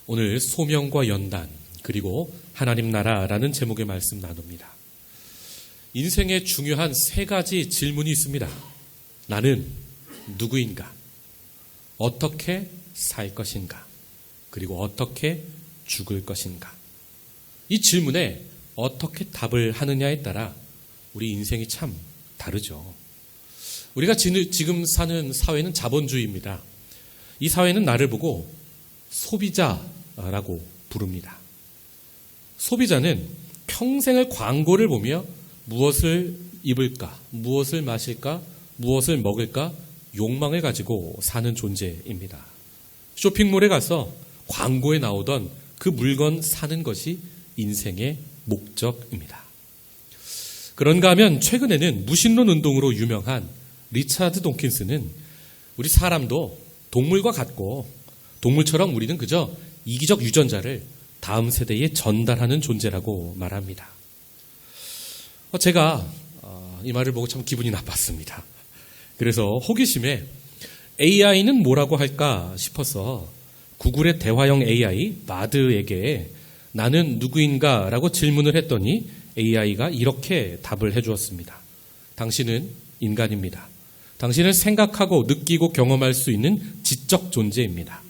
오늘 소명과 연단 그리고 하나님 나라라는 제목의 말씀 나눕니다. 인생에 중요한 세 가지 질문이 있습니다. 나는 누구인가? 어떻게 살 것인가? 그리고 어떻게 죽을 것인가? 이 질문에 어떻게 답을 하느냐에 따라 우리 인생이 참 다르죠. 우리가 지금 사는 사회는 자본주의입니다. 이 사회는 나를 보고 소비자라고 부릅니다. 소비자는 평생을 광고를 보며 무엇을 입을까, 무엇을 마실까, 무엇을 먹을까 욕망을 가지고 사는 존재입니다. 쇼핑몰에 가서 광고에 나오던 그 물건 사는 것이 인생의 목적입니다. 그런가 하면 최근에는 무신론 운동으로 유명한 리차드 돈킨스는 우리 사람도 동물과 같고 동물처럼 우리는 그저 이기적 유전자를 다음 세대에 전달하는 존재라고 말합니다. 제가 이 말을 보고 참 기분이 나빴습니다. 그래서 호기심에 AI는 뭐라고 할까 싶어서 구글의 대화형 AI 바드에게 나는 누구인가 라고 질문을 했더니 AI가 이렇게 답을 해주었습니다. 당신은 인간입니다. 당신은 생각하고 느끼고 경험할 수 있는 지적 존재입니다.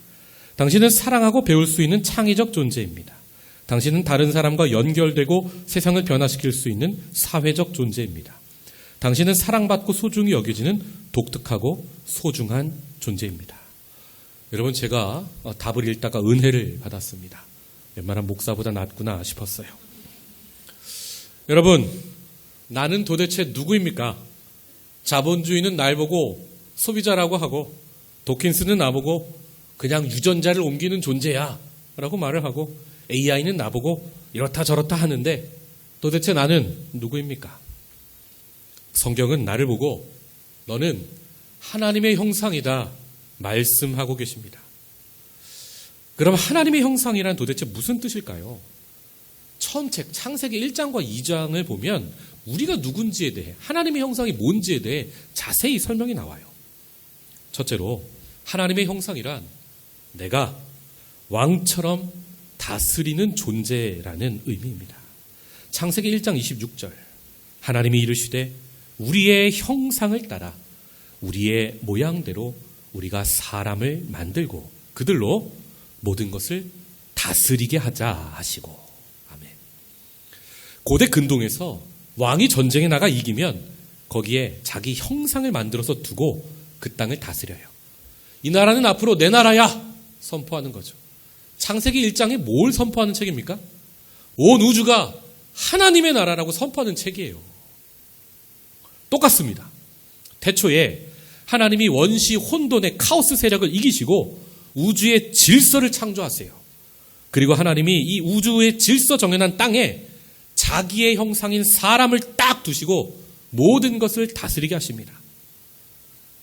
당신은 사랑하고 배울 수 있는 창의적 존재입니다. 당신은 다른 사람과 연결되고 세상을 변화시킬 수 있는 사회적 존재입니다. 당신은 사랑받고 소중히 여겨지는 독특하고 소중한 존재입니다. 여러분, 제가 답을 읽다가 은혜를 받았습니다. 웬만한 목사보다 낫구나 싶었어요. 여러분, 나는 도대체 누구입니까? 자본주의는 날 보고 소비자라고 하고 도킨스는 나보고 그냥 유전자를 옮기는 존재야 라고 말을 하고 AI는 나보고 이렇다 저렇다 하는데 도대체 나는 누구입니까? 성경은 나를 보고 너는 하나님의 형상이다 말씀하고 계십니다. 그럼 하나님의 형상이란 도대체 무슨 뜻일까요? 처음 책 창세기 1장과 2장을 보면 우리가 누군지에 대해 하나님의 형상이 뭔지에 대해 자세히 설명이 나와요. 첫째로 하나님의 형상이란 내가 왕처럼 다스리는 존재라는 의미입니다. 창세기 1장 26절 하나님이 이르시되 우리의 형상을 따라 우리의 모양대로 우리가 사람을 만들고 그들로 모든 것을 다스리게 하자 하시고 아멘. 고대 근동에서 왕이 전쟁에 나가 이기면 거기에 자기 형상을 만들어서 두고 그 땅을 다스려요. 이 나라는 앞으로 내 나라야 선포하는 거죠. 창세기 1장에 뭘 선포하는 책입니까? 온 우주가 하나님의 나라라고 선포하는 책이에요. 똑같습니다. 태초에 하나님이 원시 혼돈의 카오스 세력을 이기시고 우주의 질서를 창조하세요. 그리고 하나님이 이 우주의 질서 정연한 땅에 자기의 형상인 사람을 딱 두시고 모든 것을 다스리게 하십니다.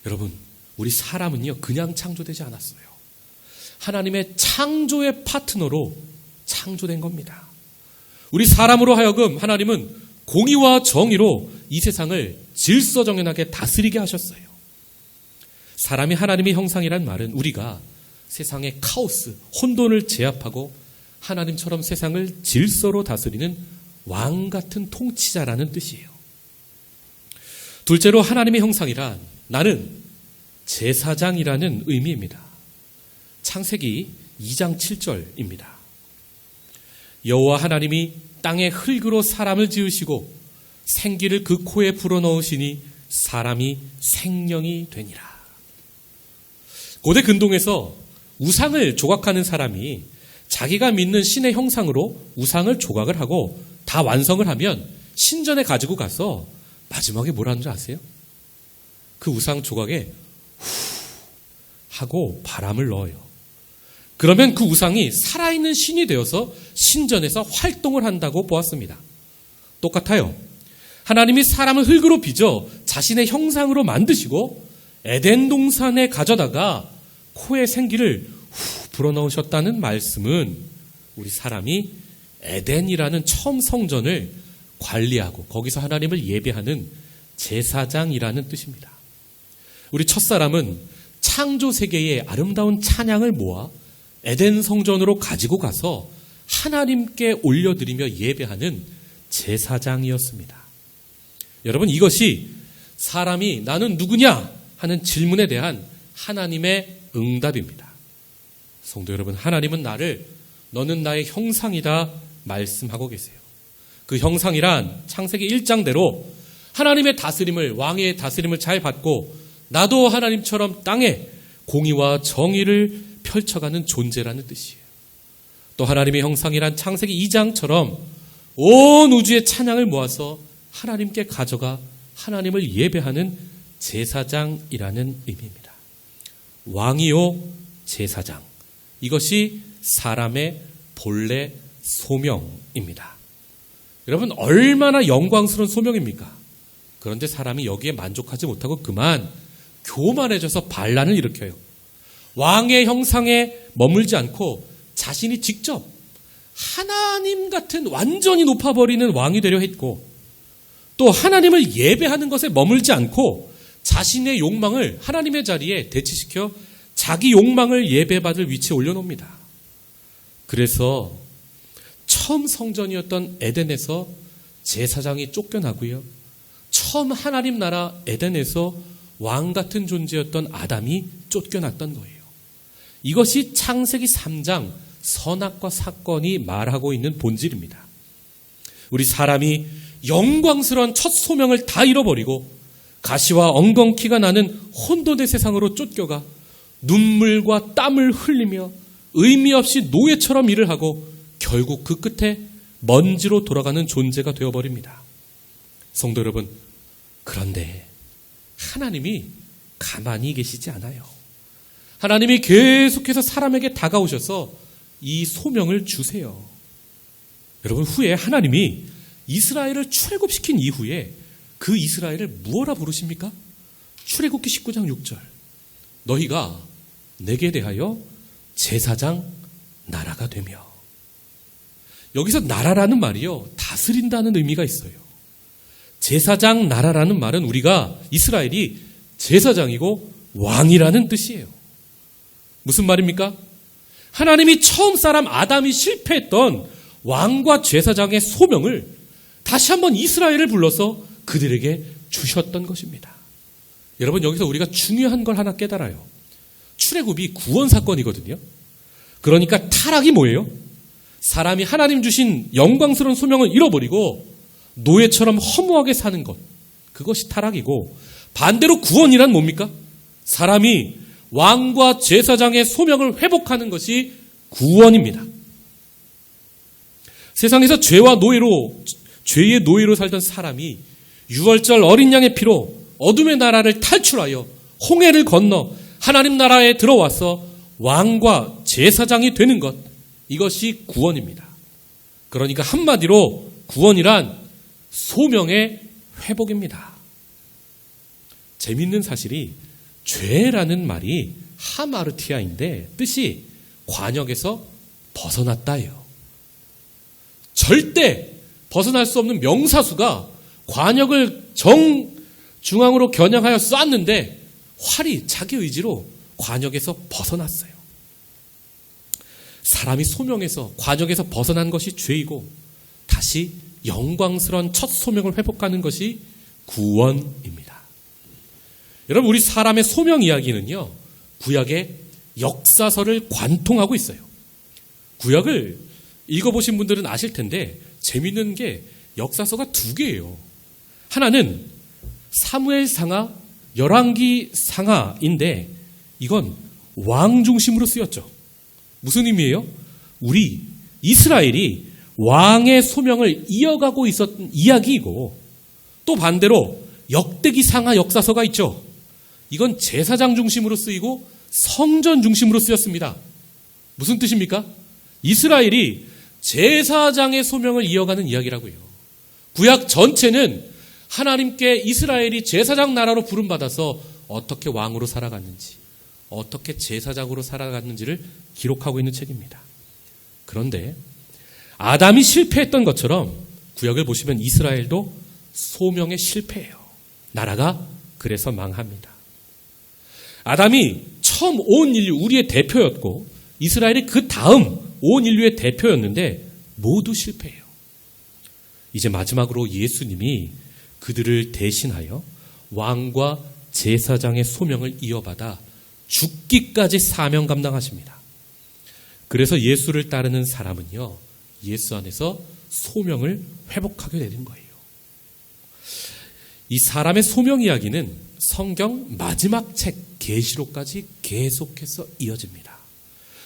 여러분, 우리 사람은요 그냥 창조되지 않았어요. 하나님의 창조의 파트너로 창조된 겁니다. 우리 사람으로 하여금 하나님은 공의와 정의로 이 세상을 질서정연하게 다스리게 하셨어요. 사람이 하나님의 형상이란 말은 우리가 세상의 카오스, 혼돈을 제압하고 하나님처럼 세상을 질서로 다스리는 왕 같은 통치자라는 뜻이에요. 둘째로 하나님의 형상이란 나는 제사장이라는 의미입니다. 창세기 2장 7절입니다. 여호와 하나님이 땅의 흙으로 사람을 지으시고 생기를 그 코에 불어넣으시니 사람이 생명이 되니라. 고대 근동에서 우상을 조각하는 사람이 자기가 믿는 신의 형상으로 우상을 조각을 하고 다 완성을 하면 신전에 가지고 가서 마지막에 뭐라는 줄 아세요? 그 우상 조각에 후 하고 바람을 넣어요. 그러면 그 우상이 살아있는 신이 되어서 신전에서 활동을 한다고 보았습니다. 똑같아요. 하나님이 사람을 흙으로 빚어 자신의 형상으로 만드시고 에덴 동산에 가져다가 코에 생기를 후 불어넣으셨다는 말씀은 우리 사람이 에덴이라는 처음 성전을 관리하고 거기서 하나님을 예배하는 제사장이라는 뜻입니다. 우리 첫사람은 창조 세계의 아름다운 찬양을 모아 에덴 성전으로 가지고 가서 하나님께 올려드리며 예배하는 제사장이었습니다. 여러분, 이것이 사람이 나는 누구냐 하는 질문에 대한 하나님의 응답입니다. 성도 여러분, 하나님은 나를 너는 나의 형상이다 말씀하고 계세요. 그 형상이란 창세기 1장대로 하나님의 다스림을, 왕의 다스림을 잘 받고 나도 하나님처럼 땅에 공의와 정의를 펼쳐가는 존재라는 뜻이에요. 또 하나님의 형상이란 창세기 2장처럼 온 우주의 찬양을 모아서 하나님께 가져가 하나님을 예배하는 제사장이라는 의미입니다. 왕이요 제사장, 이것이 사람의 본래 소명입니다. 여러분, 얼마나 영광스러운 소명입니까? 그런데 사람이 여기에 만족하지 못하고 그만 교만해져서 반란을 일으켜요. 왕의 형상에 머물지 않고 자신이 직접 하나님 같은 완전히 높아버리는 왕이 되려 했고, 또 하나님을 예배하는 것에 머물지 않고 자신의 욕망을 하나님의 자리에 대치시켜 자기 욕망을 예배받을 위치에 올려놓습니다. 그래서 처음 성전이었던 에덴에서 제사장이 쫓겨나고요, 처음 하나님 나라 에덴에서 왕 같은 존재였던 아담이 쫓겨났던 거예요. 이것이 창세기 3장 선악과 사건이 말하고 있는 본질입니다. 우리 사람이 영광스러운 첫 소명을 다 잃어버리고 가시와 엉겅퀴가 나는 혼돈의 세상으로 쫓겨가 눈물과 땀을 흘리며 의미 없이 노예처럼 일을 하고 결국 그 끝에 먼지로 돌아가는 존재가 되어버립니다. 성도 여러분, 그런데 하나님이 가만히 계시지 않아요. 하나님이 계속해서 사람에게 다가오셔서 이 소명을 주세요. 여러분, 후에 하나님이 이스라엘을 출애굽시킨 이후에 그 이스라엘을 무엇라 부르십니까? 출애굽기 19장 6절. 너희가 내게 대하여 제사장 나라가 되며. 여기서 나라라는 말이요, 다스린다는 의미가 있어요. 제사장 나라라는 말은 우리가 이스라엘이 제사장이고 왕이라는 뜻이에요. 무슨 말입니까? 하나님이 처음 사람 아담이 실패했던 왕과 제사장의 소명을 다시 한번 이스라엘을 불러서 그들에게 주셨던 것입니다. 여러분, 여기서 우리가 중요한 걸 하나 깨달아요. 출애굽이 구원 사건이거든요. 그러니까 타락이 뭐예요? 사람이 하나님 주신 영광스러운 소명을 잃어버리고 노예처럼 허무하게 사는 것, 그것이 타락이고, 반대로 구원이란 뭡니까? 사람이 왕과 제사장의 소명을 회복하는 것이 구원입니다. 세상에서 죄의 노예로 살던 사람이 유월절 어린 양의 피로 어둠의 나라를 탈출하여 홍해를 건너 하나님 나라에 들어와서 왕과 제사장이 되는 것, 이것이 구원입니다. 그러니까 한마디로 구원이란 소명의 회복입니다. 재밌는 사실이 죄라는 말이 하마르티아인데 뜻이 관역에서 벗어났다예요. 절대 벗어날 수 없는 명사수가 관역을 정중앙으로 겨냥하여 쐈는데 활이 자기 의지로 관역에서 벗어났어요. 사람이 소명에서 관역에서 벗어난 것이 죄이고 다시 영광스러운 첫 소명을 회복하는 것이 구원입니다. 여러분, 우리 사람의 소명 이야기는요, 구약의 역사서를 관통하고 있어요. 구약을 읽어보신 분들은 아실 텐데 재미있는 게 역사서가 두 개예요. 하나는 사무엘상하, 열왕기상하인데 이건 왕 중심으로 쓰였죠. 무슨 의미예요? 우리 이스라엘이 왕의 소명을 이어가고 있었던 이야기이고, 또 반대로 역대기상하 역사서가 있죠. 이건 제사장 중심으로 쓰이고 성전 중심으로 쓰였습니다. 무슨 뜻입니까? 이스라엘이 제사장의 소명을 이어가는 이야기라고요. 구약 전체는 하나님께 이스라엘이 제사장 나라로 부름받아서 어떻게 왕으로 살아갔는지, 어떻게 제사장으로 살아갔는지를 기록하고 있는 책입니다. 그런데 아담이 실패했던 것처럼 구약을 보시면 이스라엘도 소명에 실패해요. 나라가 그래서 망합니다. 아담이 처음 온 인류, 우리의 대표였고 이스라엘이 그 다음 온 인류의 대표였는데 모두 실패해요. 이제 마지막으로 예수님이 그들을 대신하여 왕과 제사장의 소명을 이어받아 죽기까지 사명 감당하십니다. 그래서 예수를 따르는 사람은요, 예수 안에서 소명을 회복하게 되는 거예요. 이 사람의 소명 이야기는 성경 마지막 책 계시록까지 계속해서 이어집니다.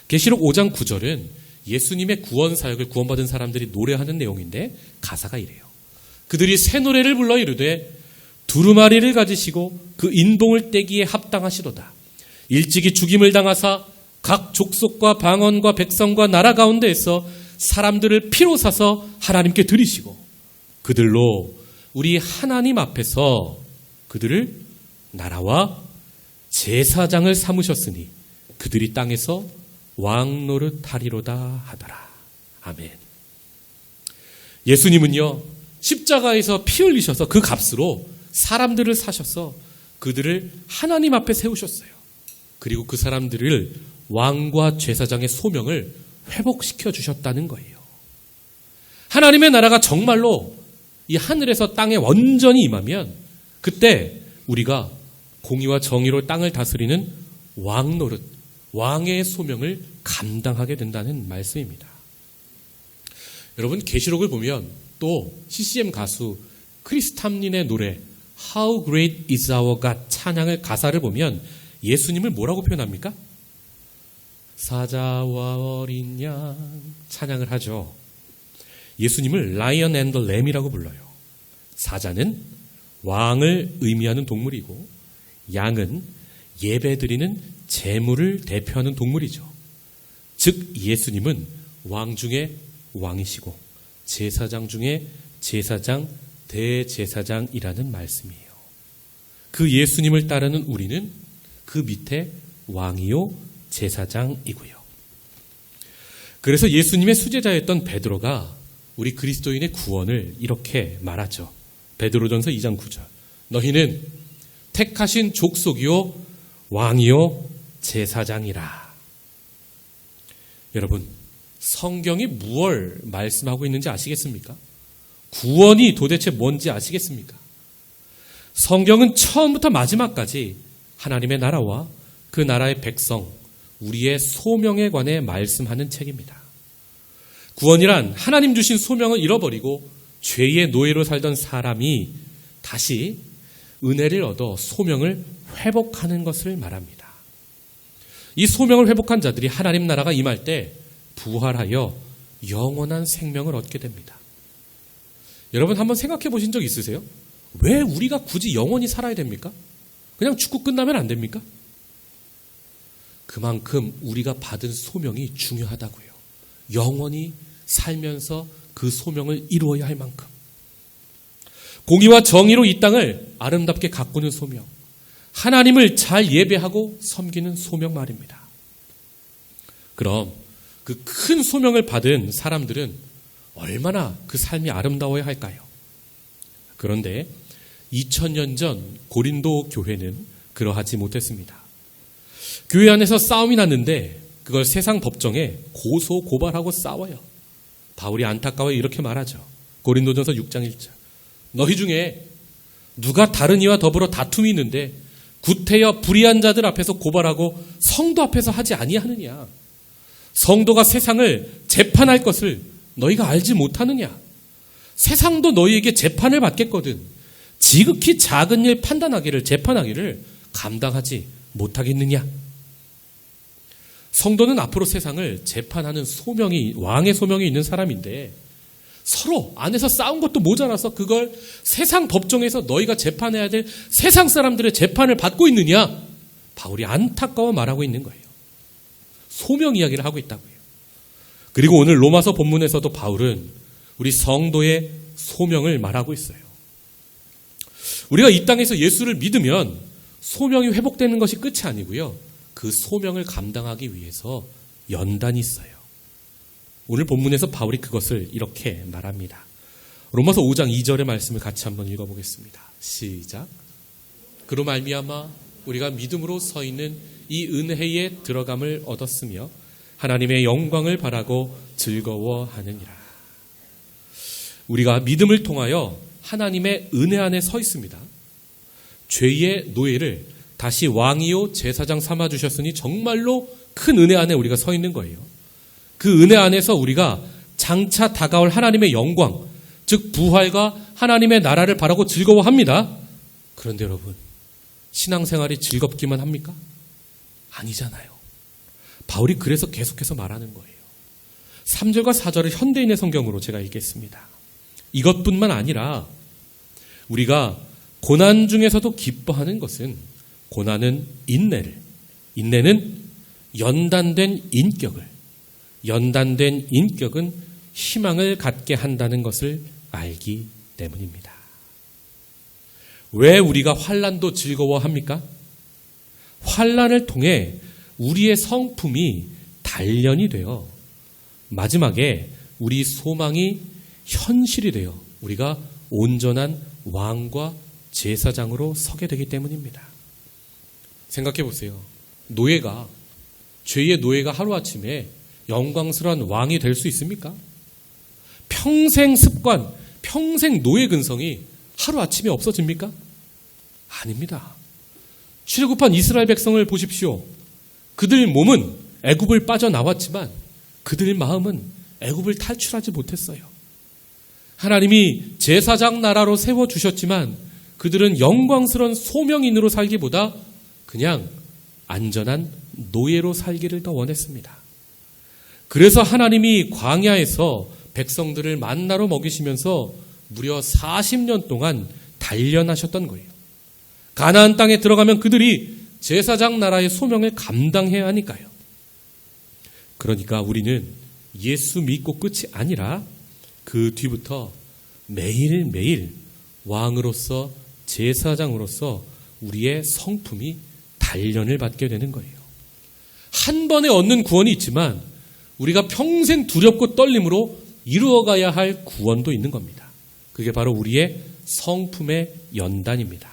계시록 5장 9절은 예수님의 구원 사역을 구원받은 사람들이 노래하는 내용인데 가사가 이래요. 그들이 새 노래를 불러 이르되 두루마리를 가지시고 그 인봉을 떼기에 합당하시도다. 일찍이 죽임을 당하사 각 족속과 방언과 백성과 나라 가운데에서 사람들을 피로 사서 하나님께 드리시고 그들로 우리 하나님 앞에서 그들을 나라와 제사장을 삼으셨으니 그들이 땅에서 왕 노릇하리로다 하더라. 아멘. 예수님은요, 십자가에서 피 흘리셔서 그 값으로 사람들을 사셔서 그들을 하나님 앞에 세우셨어요. 그리고 그 사람들을 왕과 제사장의 소명을 회복시켜 주셨다는 거예요. 하나님의 나라가 정말로 이 하늘에서 땅에 완전히 임하면 그때 우리가 공의와 정의로 땅을 다스리는 왕 노릇, 왕의 소명을 감당하게 된다는 말씀입니다. 여러분, 계시록을 보면 또 CCM 가수 크리스 탐린의 노래 How Great is Our God 찬양의 가사를 보면 예수님을 뭐라고 표현합니까? 사자와 어린 양 찬양을 하죠. 예수님을 Lion and the Lamb이라고 불러요. 사자는 왕을 의미하는 동물이고 양은 예배드리는 제물을 대표하는 동물이죠. 즉 예수님은 왕 중에 왕이시고 제사장 중에 제사장, 대제사장이라는 말씀이에요. 그 예수님을 따르는 우리는 그 밑에 왕이요 제사장이고요. 그래서 예수님의 수제자였던 베드로가 우리 그리스도인의 구원을 이렇게 말하죠. 베드로전서 2장 9절. 너희는 택하신 족속이요 왕이요 제사장이라. 여러분, 성경이 무엇을 말씀하고 있는지 아시겠습니까? 구원이 도대체 뭔지 아시겠습니까? 성경은 처음부터 마지막까지 하나님의 나라와 그 나라의 백성, 우리의 소명에 관해 말씀하는 책입니다. 구원이란 하나님 주신 소명을 잃어버리고 죄의 노예로 살던 사람이 다시 은혜를 얻어 소명을 회복하는 것을 말합니다. 이 소명을 회복한 자들이 하나님 나라가 임할 때 부활하여 영원한 생명을 얻게 됩니다. 여러분 한번 생각해 보신 적 있으세요? 왜 우리가 굳이 영원히 살아야 됩니까? 그냥 죽고 끝나면 안 됩니까? 그만큼 우리가 받은 소명이 중요하다고요. 영원히 살면서 그 소명을 이루어야 할 만큼. 공의와 정의로 이 땅을 아름답게 가꾸는 소명. 하나님을 잘 예배하고 섬기는 소명 말입니다. 그럼 그 큰 소명을 받은 사람들은 얼마나 그 삶이 아름다워야 할까요? 그런데 2000년 전 고린도 교회는 그러하지 못했습니다. 교회 안에서 싸움이 났는데 그걸 세상 법정에 고소 고발하고 싸워요. 바울이 안타까워 이렇게 말하죠. 고린도전서 6장 1절. 너희 중에 누가 다른 이와 더불어 다툼이 있는데 구태여 불의한 자들 앞에서 고발하고 성도 앞에서 하지 아니하느냐. 성도가 세상을 재판할 것을 너희가 알지 못하느냐. 세상도 너희에게 재판을 받겠거든 지극히 작은 일 판단하기를 재판하기를 감당하지 못하겠느냐. 성도는 앞으로 세상을 재판하는 소명이 왕의 소명이 있는 사람인데 서로 안에서 싸운 것도 모자라서 그걸 세상 법정에서 너희가 재판해야 될 세상 사람들의 재판을 받고 있느냐. 바울이 안타까워 말하고 있는 거예요. 소명 이야기를 하고 있다고요. 그리고 오늘 로마서 본문에서도 바울은 우리 성도의 소명을 말하고 있어요. 우리가 이 땅에서 예수를 믿으면 소명이 회복되는 것이 끝이 아니고요. 그 소명을 감당하기 위해서 연단이 있어요. 오늘 본문에서 바울이 그것을 이렇게 말합니다. 로마서 5장 2절의 말씀을 같이 한번 읽어보겠습니다. 시작. 그로 말미암아 우리가 믿음으로 서 있는 이 은혜에 들어감을 얻었으며 하나님의 영광을 바라고 즐거워하느니라. 우리가 믿음을 통하여 하나님의 은혜 안에 서 있습니다. 죄의 노예를 다시 왕이요 제사장 삼아주셨으니 정말로 큰 은혜 안에 우리가 서 있는 거예요. 그 은혜 안에서 우리가 장차 다가올 하나님의 영광, 즉 부활과 하나님의 나라를 바라고 즐거워합니다. 그런데 여러분, 신앙생활이 즐겁기만 합니까? 아니잖아요. 바울이 그래서 계속해서 말하는 거예요. 3절과 4절을 현대인의 성경으로 제가 읽겠습니다. 이것뿐만 아니라 우리가 고난 중에서도 기뻐하는 것은 고난은 인내를, 인내는 연단된 인격을, 연단된 인격은 희망을 갖게 한다는 것을 알기 때문입니다. 왜 우리가 환난도 즐거워합니까? 환난을 통해 우리의 성품이 단련이 되어 마지막에 우리 소망이 현실이 되어 우리가 온전한 왕과 제사장으로 서게 되기 때문입니다. 생각해 보세요. 노예가, 죄의 노예가 하루아침에 영광스러운 왕이 될 수 있습니까? 평생 습관, 평생 노예 근성이 하루아침에 없어집니까? 아닙니다. 출애굽한 이스라엘 백성을 보십시오. 그들 몸은 애굽을 빠져나왔지만 그들 마음은 애굽을 탈출하지 못했어요. 하나님이 제사장 나라로 세워주셨지만 그들은 영광스러운 소명인으로 살기보다 그냥 안전한 노예로 살기를 더 원했습니다. 그래서 하나님이 광야에서 백성들을 만나로 먹이시면서 무려 40년 동안 단련하셨던 거예요. 가나안 땅에 들어가면 그들이 제사장 나라의 소명을 감당해야 하니까요. 그러니까 우리는 예수 믿고 끝이 아니라 그 뒤부터 매일매일 왕으로서 제사장으로서 우리의 성품이 단련을 받게 되는 거예요. 한 번에 얻는 구원이 있지만 우리가 평생 두렵고 떨림으로 이루어가야 할 구원도 있는 겁니다. 그게 바로 우리의 성품의 연단입니다.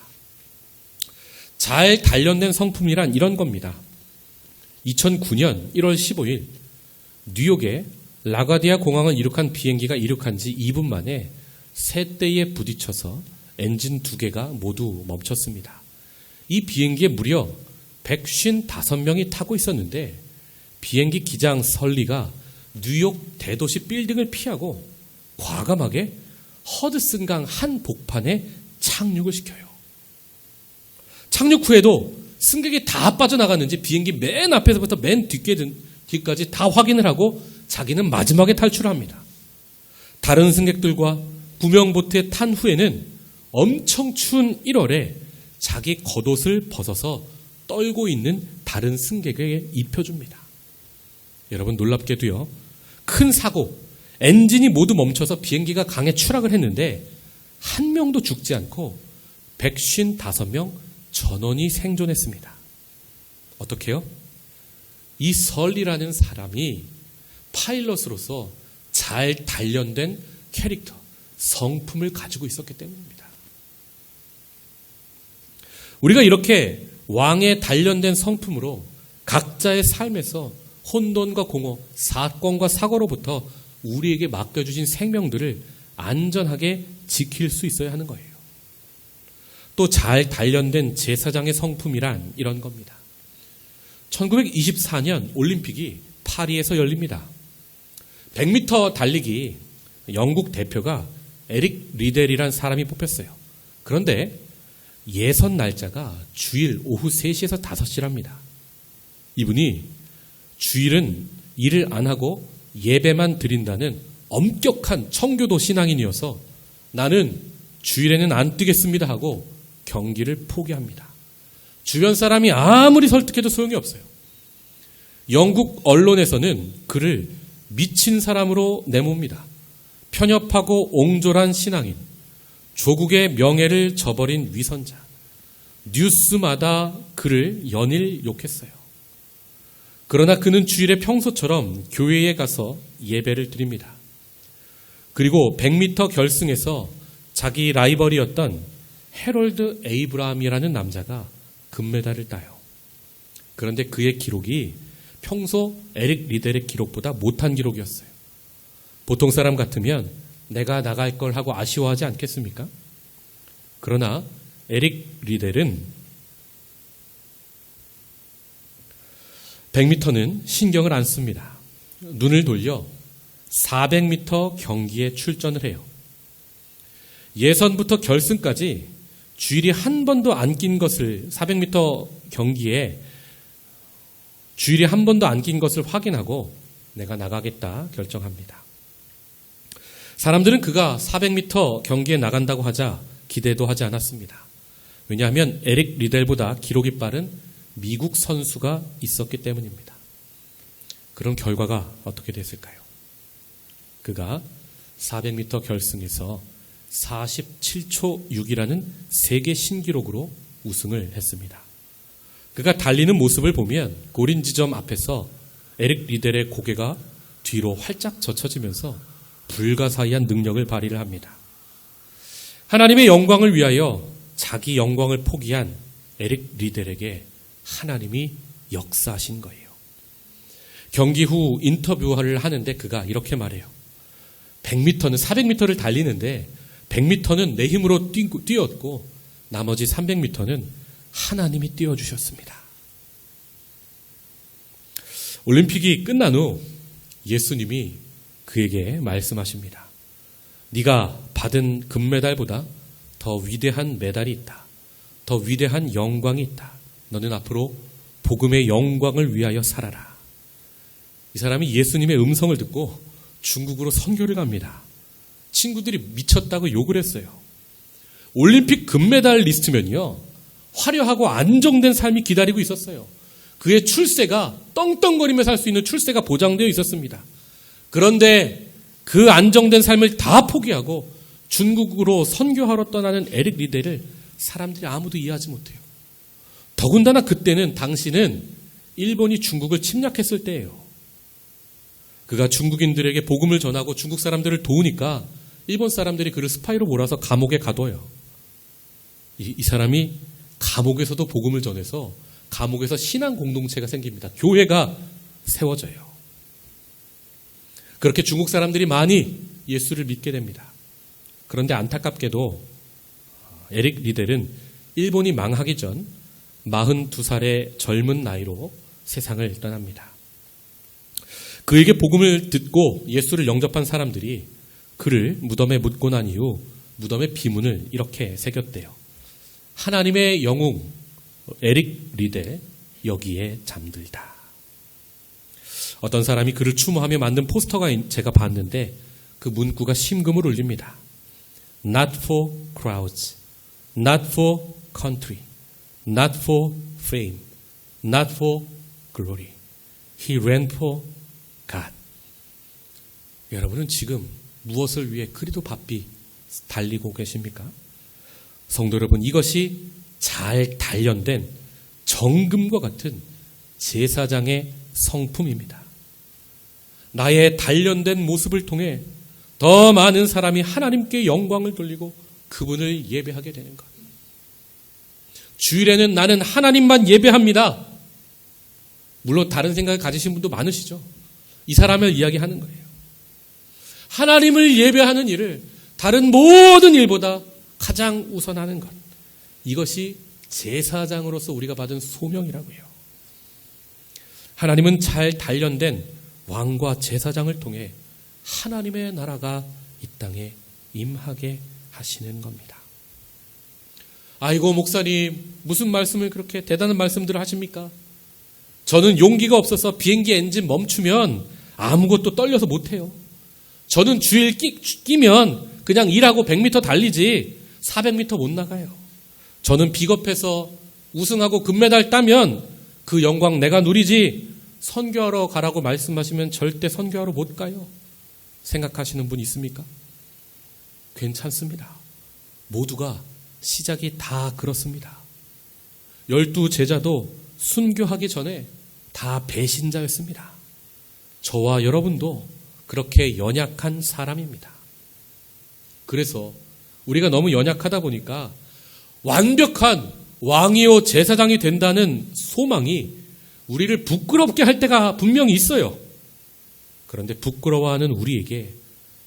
잘 단련된 성품이란 이런 겁니다. 2009년 1월 15일 뉴욕에 라과디아 공항을 이륙한 비행기가 이륙한 지 2분 만에 새 떼에 부딪혀서 엔진 2개가 모두 멈췄습니다. 이 비행기에 무려 155명이 타고 있었는데 비행기 기장 설리가 뉴욕 대도시 빌딩을 피하고 과감하게 허드슨강 한 복판에 착륙을 시켜요. 착륙 후에도 승객이 다 빠져나갔는지 비행기 맨 앞에서부터 맨 뒤까지 다 확인을 하고 자기는 마지막에 탈출합니다. 다른 승객들과 구명보트에 탄 후에는 엄청 추운 1월에 자기 겉옷을 벗어서 떨고 있는 다른 승객에게 입혀줍니다. 여러분, 놀랍게도요, 큰 사고, 엔진이 모두 멈춰서 비행기가 강에 추락을 했는데 한 명도 죽지 않고 155명 전원이 생존했습니다. 어떻게요? 이 설리라는 사람이 파일럿으로서 잘 단련된 캐릭터, 성품을 가지고 있었기 때문입니다. 우리가 이렇게 왕의 단련된 성품으로 각자의 삶에서 혼돈과 공허, 사건과 사고로부터 우리에게 맡겨주신 생명들을 안전하게 지킬 수 있어야 하는 거예요. 또 잘 단련된 제사장의 성품이란 이런 겁니다. 1924년 올림픽이 파리에서 열립니다. 100m 달리기 영국 대표가 에릭 리델이란 사람이 뽑혔어요. 그런데 예선 날짜가 주일 오후 3시에서 5시랍니다. 이분이 주일은 일을 안 하고 예배만 드린다는 엄격한 청교도 신앙인이어서 나는 주일에는 안 뛰겠습니다 하고 경기를 포기합니다. 주변 사람이 아무리 설득해도 소용이 없어요. 영국 언론에서는 그를 미친 사람으로 내뭅니다. 편협하고 옹졸한 신앙인, 조국의 명예를 저버린 위선자. 뉴스마다 그를 연일 욕했어요. 그러나 그는 주일에 평소처럼 교회에 가서 예배를 드립니다. 그리고 100m 결승에서 자기 라이벌이었던 해롤드 에이브라함이라는 남자가 금메달을 따요. 그런데 그의 기록이 평소 에릭 리델의 기록보다 못한 기록이었어요. 보통 사람 같으면 내가 나갈 걸 하고 아쉬워하지 않겠습니까? 그러나 에릭 리델은 100m는 신경을 안 씁니다. 눈을 돌려 400m 경기에 출전을 해요. 예선부터 결승까지 주일이 한 번도 안 낀 것을 400m 경기에 주일이 한 번도 안 낀 것을 확인하고 내가 나가겠다 결정합니다. 사람들은 그가 400m 경기에 나간다고 하자 기대도 하지 않았습니다. 왜냐하면 에릭 리델보다 기록이 빠른 미국 선수가 있었기 때문입니다. 그런 결과가 어떻게 됐을까요? 그가 400m 결승에서 47초 6이라는 세계 신기록으로 우승을 했습니다. 그가 달리는 모습을 보면 고린 지점 앞에서 에릭 리델의 고개가 뒤로 활짝 젖혀지면서 불가사의한 능력을 발휘를 합니다. 하나님의 영광을 위하여 자기 영광을 포기한 에릭 리델에게 하나님이 역사하신 거예요. 경기 후 인터뷰를 하는데 그가 이렇게 말해요. 100m는 400m를 달리는데 100m는 내 힘으로 뛰었고 나머지 300m는 하나님이 띄워주셨습니다. 올림픽이 끝난 후 예수님이 그에게 말씀하십니다. 네가 받은 금메달보다 더 위대한 메달이 있다. 더 위대한 영광이 있다. 너는 앞으로 복음의 영광을 위하여 살아라. 이 사람이 예수님의 음성을 듣고 중국으로 선교를 갑니다. 친구들이 미쳤다고 욕을 했어요. 올림픽 금메달 리스트면요, 화려하고 안정된 삶이 기다리고 있었어요. 그의 출세가 떵떵거리며 살 수 있는 출세가 보장되어 있었습니다. 그런데 그 안정된 삶을 다 포기하고 중국으로 선교하러 떠나는 에릭 리델을 사람들이 아무도 이해하지 못해요. 더군다나 그때는 당시는 일본이 중국을 침략했을 때예요. 그가 중국인들에게 복음을 전하고 중국 사람들을 도우니까 일본 사람들이 그를 스파이로 몰아서 감옥에 가둬요. 이 사람이 감옥에서도 복음을 전해서 감옥에서 신앙 공동체가 생깁니다. 교회가 세워져요. 그렇게 중국 사람들이 많이 예수를 믿게 됩니다. 그런데 안타깝게도 에릭 리델은 일본이 망하기 전 42살의 젊은 나이로 세상을 떠납니다. 그에게 복음을 듣고 예수를 영접한 사람들이 그를 무덤에 묻고 난 이후 무덤의 비문을 이렇게 새겼대요. 하나님의 영웅 에릭 리델 여기에 잠들다. 어떤 사람이 그를 추모하며 만든 포스터가 제가 봤는데 그 문구가 심금을 울립니다. Not for crowds, not for country, not for fame, not for glory. He ran for God. 여러분은 지금 무엇을 위해 그리도 바삐 달리고 계십니까? 성도 여러분, 이것이 잘 단련된 정금과 같은 제사장의 성품입니다. 나의 단련된 모습을 통해 더 많은 사람이 하나님께 영광을 돌리고 그분을 예배하게 되는 것. 주일에는 나는 하나님만 예배합니다. 물론 다른 생각을 가지신 분도 많으시죠. 이 사람을 이야기하는 거예요. 하나님을 예배하는 일을 다른 모든 일보다 가장 우선하는 것. 이것이 제사장으로서 우리가 받은 소명이라고요. 하나님은 잘 단련된 왕과 제사장을 통해 하나님의 나라가 이 땅에 임하게 하시는 겁니다. 아이고 목사님, 무슨 말씀을 그렇게 대단한 말씀들을 하십니까? 저는 용기가 없어서 비행기 엔진 멈추면 아무것도 떨려서 못해요. 저는 주일 끼면 그냥 일하고 100m 달리지 400m 못 나가요. 저는 비겁해서 우승하고 금메달 따면 그 영광 내가 누리지 선교하러 가라고 말씀하시면 절대 선교하러 못 가요. 생각하시는 분 있습니까? 괜찮습니다. 모두가 시작이 다 그렇습니다. 12 제자도 순교하기 전에 다 배신자였습니다. 저와 여러분도 그렇게 연약한 사람입니다. 그래서 우리가 너무 연약하다 보니까 완벽한 왕이요 제사장이 된다는 소망이 우리를 부끄럽게 할 때가 분명히 있어요. 그런데 부끄러워하는 우리에게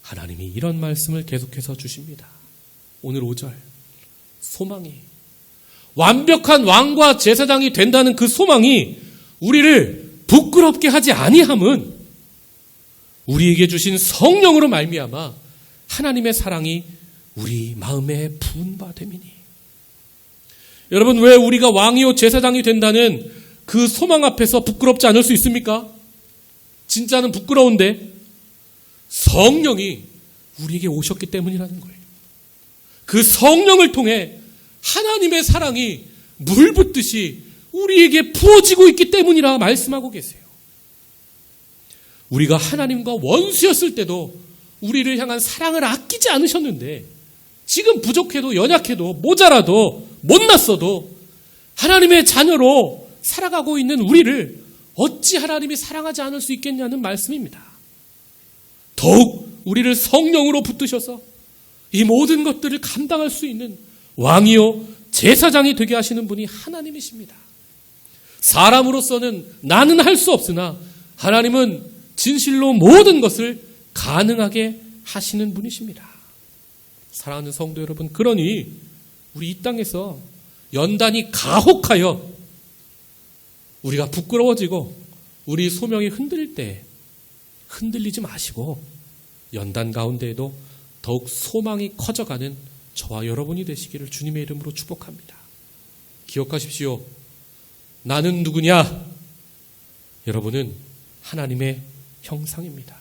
하나님이 이런 말씀을 계속해서 주십니다. 오늘 5절. 소망이. 완벽한 왕과 제사장이 된다는 그 소망이 우리를 부끄럽게 하지 아니함은 우리에게 주신 성령으로 말미암아 하나님의 사랑이 우리 마음에 부은 바 됨이니. 여러분, 왜 우리가 왕이요 제사장이 된다는 그 소망 앞에서 부끄럽지 않을 수 있습니까? 진짜는 부끄러운데 성령이 우리에게 오셨기 때문이라는 거예요. 그 성령을 통해 하나님의 사랑이 물 붓듯이 우리에게 부어지고 있기 때문이라 말씀하고 계세요. 우리가 하나님과 원수였을 때도 우리를 향한 사랑을 아끼지 않으셨는데 지금 부족해도 연약해도 모자라도 못났어도 하나님의 자녀로 살아가고 있는 우리를 어찌 하나님이 사랑하지 않을 수 있겠냐는 말씀입니다. 더욱 우리를 성령으로 붙드셔서 이 모든 것들을 감당할 수 있는 왕이요 제사장이 되게 하시는 분이 하나님이십니다. 사람으로서는 나는 할 수 없으나 하나님은 진실로 모든 것을 가능하게 하시는 분이십니다. 사랑하는 성도 여러분, 그러니 우리 이 땅에서 연단이 가혹하여 우리가 부끄러워지고 우리 소명이 흔들릴 때 흔들리지 마시고 연단 가운데에도 더욱 소망이 커져가는 저와 여러분이 되시기를 주님의 이름으로 축복합니다. 기억하십시오. 나는 누구냐? 여러분은 하나님의 형상입니다.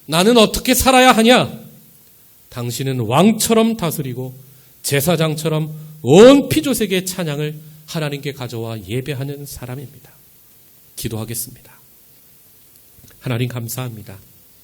나는 어떻게 살아야 하냐? 당신은 왕처럼 다스리고 제사장처럼 온 피조세계의 찬양을 하나님께 가져와 예배하는 사람입니다. 기도하겠습니다. 하나님 감사합니다.